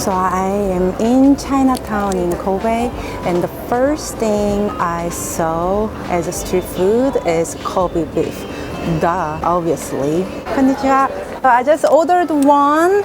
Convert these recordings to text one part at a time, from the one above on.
So I am in Chinatown in Kobe, and the first thing I saw as a street food is Kobe beef. Duh, obviously. Konnichiwa. I just ordered one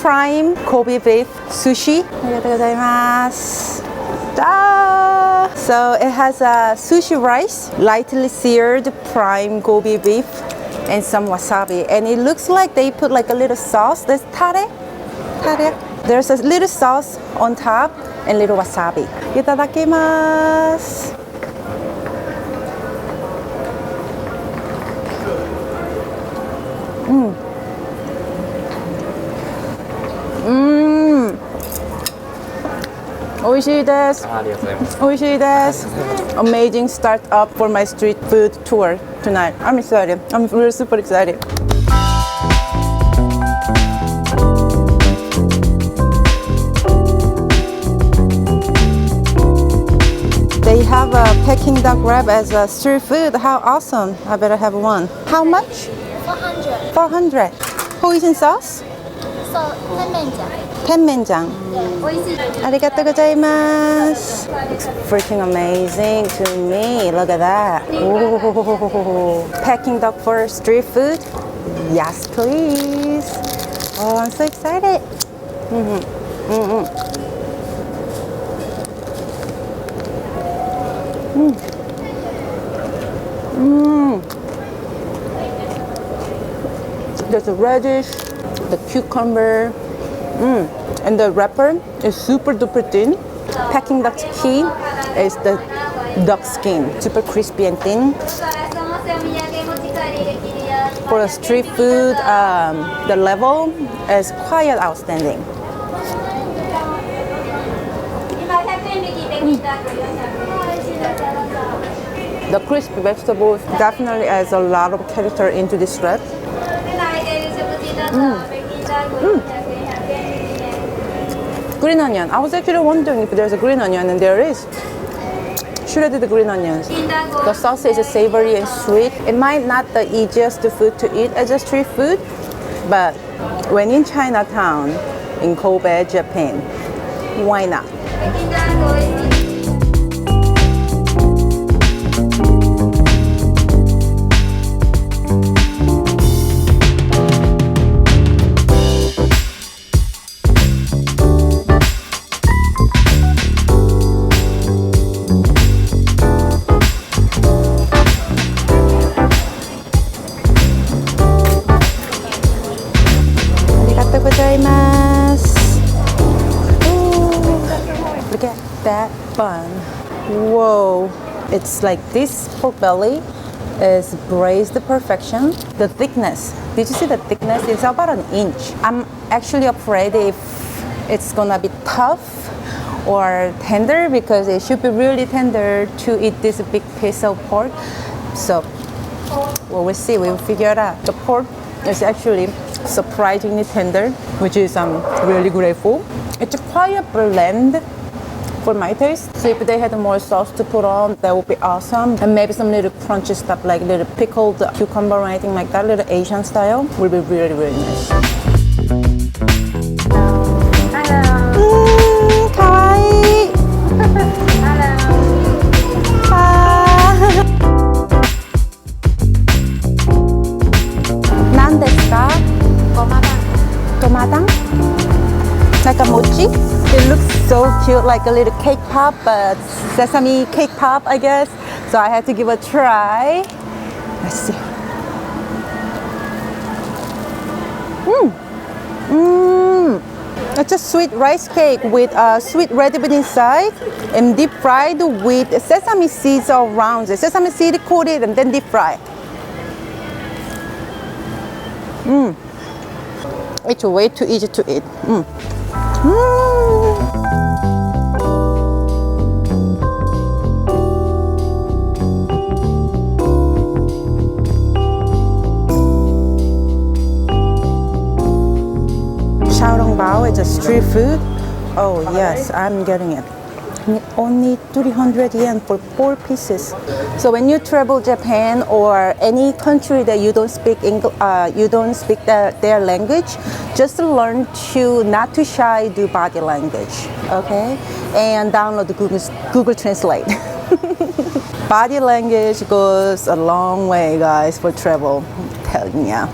prime Kobe beef sushi. Arigatou gozaimasu. So it has a sushi rice, lightly seared prime Kobe beef, and some wasabi. And it looks like they put like a little sauce. There's tare. There's a little sauce on top and little wasabi. Itadakimasu. Oishii desu. Oishii desu. Amazing start up for my street food tour tonight. I'm excited. I'm really super excited. They have a Peking duck wrap as a street food. How awesome. I better have one. How much? 400. 400. Hoisin sauce? So, tenmenjang. tenmenjang. Yeah. Arigatou gozaimasu. It's freaking amazing to me. Look at that. Ooh. Peking duck for street food? Yes, please. Oh, I'm so excited. There's a radish, the cucumber, and the wrapper is super duper thin. Peking duck's key is the duck skin, super crispy and thin. For the street food, the level is quite outstanding. The crispy vegetables definitely adds a lot of character into this wrap. Green onion. I was actually wondering if there's a green onion, and there is. Shredded green onions. The sauce is savory and sweet. It might not the easiest food to eat as a street food, but when in Chinatown, in Kobe, Japan, why not? Look at that bun. Whoa. It's like this pork belly is braised to perfection. The thickness. Did you see the thickness? It's about an inch. I'm actually afraid if it's gonna be tough or tender, because it should be really tender to eat this big piece of pork. So, well, we'll see. We'll figure it out. The pork is actually surprisingly tender, which is I'm really grateful. It's quite a blend for my taste. So if they had more sauce to put on, that would be awesome. And maybe some little crunchy stuff like little pickled cucumber or anything like that, little Asian style, would be really, really nice. Kawaii. Nan desu ka? Tomadang? Like a mochi? It looks so cute, like a little cake pop, but sesame cake pop, I guess. So I had to give it a try. Let's see. It's a sweet rice cake with sweet red bean inside and deep fried with sesame seeds around it. Sesame seed coated and then deep fried. It's way too easy to eat. Xiaolongbao is a street food. Oh yes, I'm getting it. Only 300 yen for 4 pieces. So when you travel Japan or any country that you don't speak you don't speak their language, just learn to not to shy do body language, okay? And download Google Translate. Body language goes a long way, guys, for travel. I'm telling ya.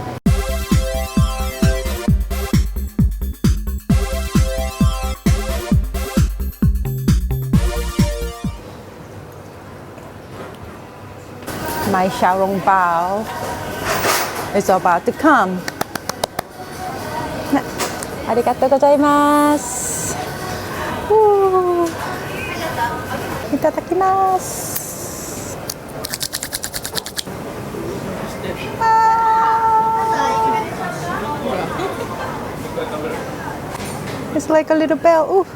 My xiaolongbao is about to come. Arigatou gozaimasu. Itadakimasu. It's like a little bell. Ooh.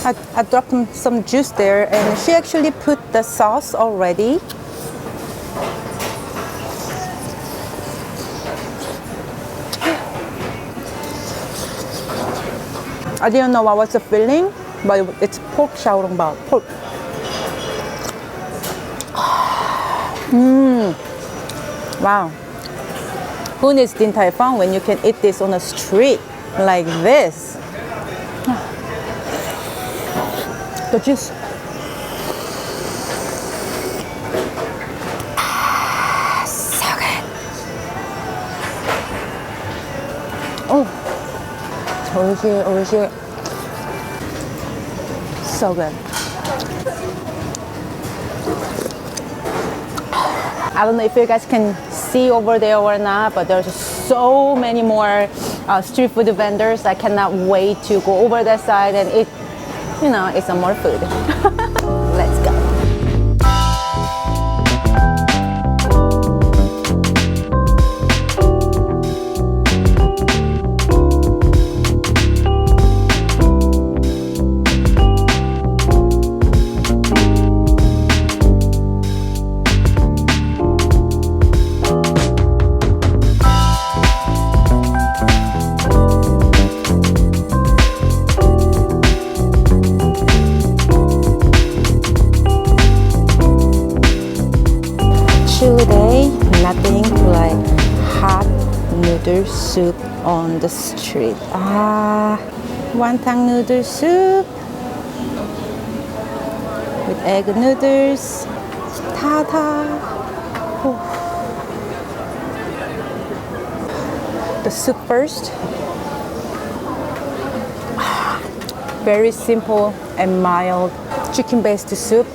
I dropped some juice there, and she actually put the sauce already. I didn't know what was the filling, but it's pork xiaolongbao. Pork. Wow. Who needs Din Tai Fung when you can eat this on the street like this? The juice. So good. Oh. Oishii. So good. I don't know if you guys can see over there or not, but there's so many more street food vendors. I cannot wait to go over that side and eat, eat some more food. Let's go. Today, nothing like hot noodle soup on the street. Wonton noodle soup with egg noodles. Ta-ta! The soup first. Very simple and mild chicken-based soup.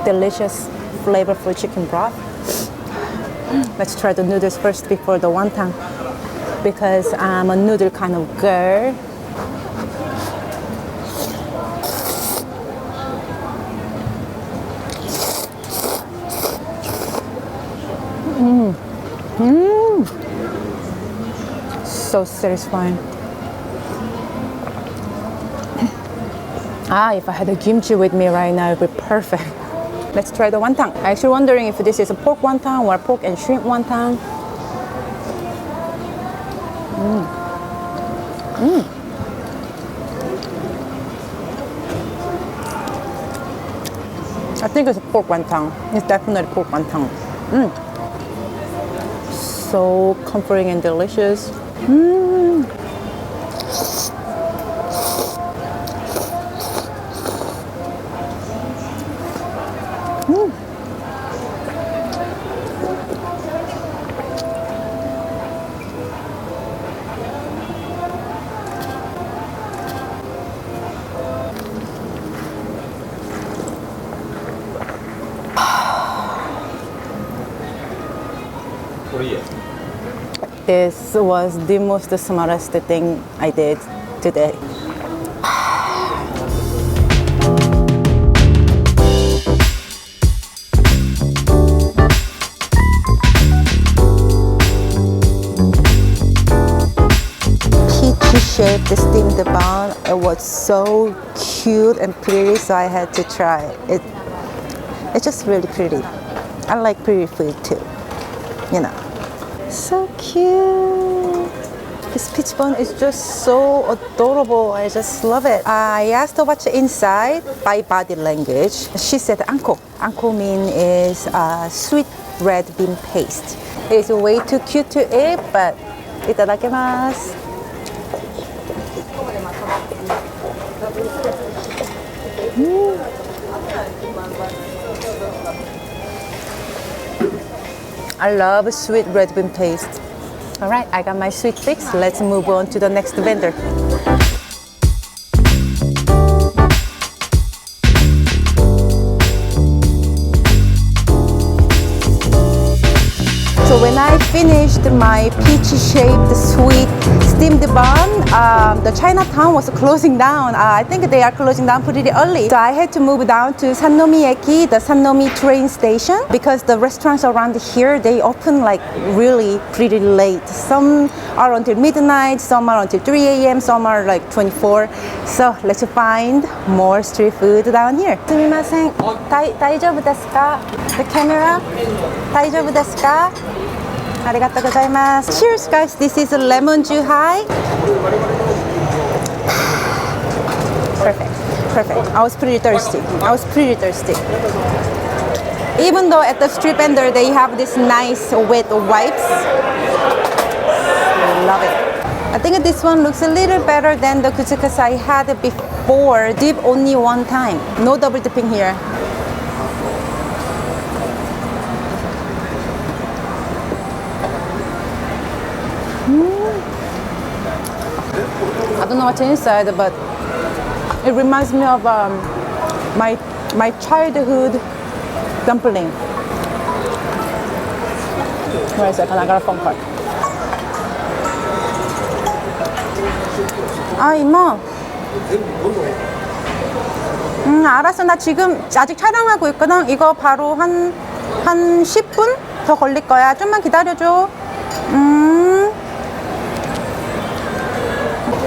Delicious, flavorful chicken broth. Let's try the noodles first before the wonton, because I'm a noodle kind of girl. So satisfying. If I had a kimchi with me right now, it would be perfect. Let's try the wonton. I'm actually wondering if this is a pork wonton or pork and shrimp wonton. I think it's a pork wonton. It's definitely pork wonton. So comforting and delicious. This was the most smartest thing I did today. Peachy-shaped steamed bun. It was so cute and pretty, so I had to try it. It's just really pretty. I like pretty food too, So cute. This peach bun is just so adorable. I just love it. I asked her what's inside by body language. She said anko. Anko mean is sweet red bean paste. It's way too cute to eat, but itadakimasu. I love sweet red bean paste. All right, I got my sweet fix. Let's move on to the next vendor. So when I finished my peach-shaped sweet steamed bun, the Chinatown was closing down. I think they are closing down pretty early. So I had to move down to Sannomi-eki, the Sannomi train station, because the restaurants around here, they open like really pretty late. Some are until midnight, some are until 3 a.m., some are like 24. So let's find more street food down here. すみません。大丈夫ですか? The camera? 大丈夫ですか? ありがとうございます。Cheers, guys. This is lemon juhai. Perfect. Perfect. I was pretty thirsty. Even though at the street vendor they have this nice wet wipes. Love it. I think this one looks a little better than the kuzukas I had before. Dip only one time. No double dipping here. I don't know what's inside, but it reminds me of my childhood dumpling. Wait a second, I got a phone call. 아, 이모. 알았어. 나 지금 아직 촬영하고 있거든. 이거 바로 한 10분 더 걸릴 거야. 좀만 기다려줘.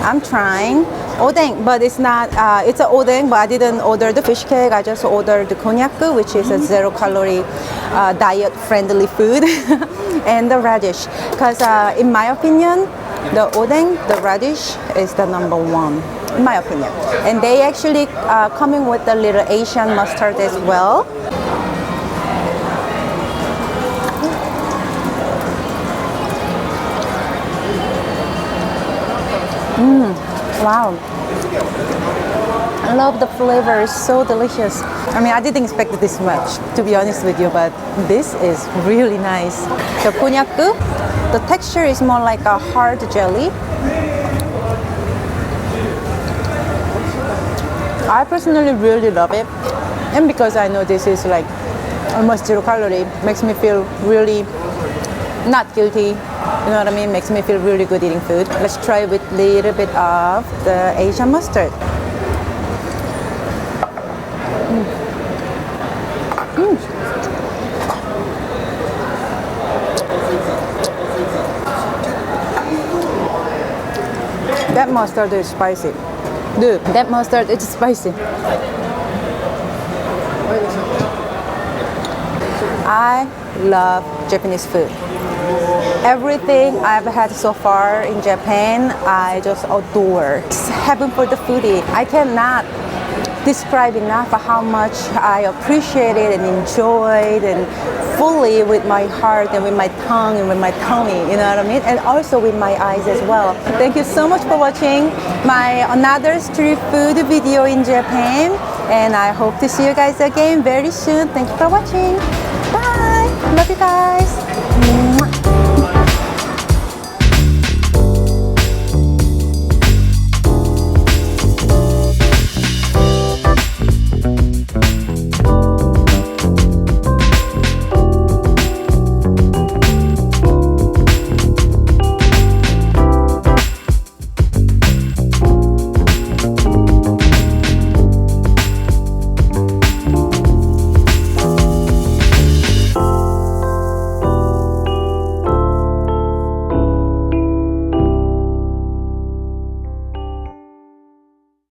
I'm trying. Odeng, but it's not, it's an odeng, but I didn't order the fish cake. I just ordered the konnyaku, which is a zero-calorie, diet-friendly food, and the radish. Because in my opinion, the odeng, the radish, is the number one, in my opinion. And they actually coming with the little Asian mustard as well. Wow. I love the flavor, it's so delicious. I mean, I didn't expect this much, to be honest with you, but this is really nice. The konnyaku, the texture is more like a hard jelly. I personally really love it. And because I know this is like almost 0 calorie, makes me feel really not guilty. You know what I mean? Makes me feel really good eating food. Let's try with a little bit of the Asian mustard. That mustard is spicy. Dude, that mustard is spicy. I love Japanese food. Everything I've had so far in Japan, I just adore. It's heaven for the foodie. I cannot describe enough how much I appreciate it and enjoy it and fully with my heart and with my tongue and with my tummy, you know what I mean? And also with my eyes as well. Thank you so much for watching my another street food video in Japan. And I hope to see you guys again very soon. Thank you for watching. Bye. Love you guys.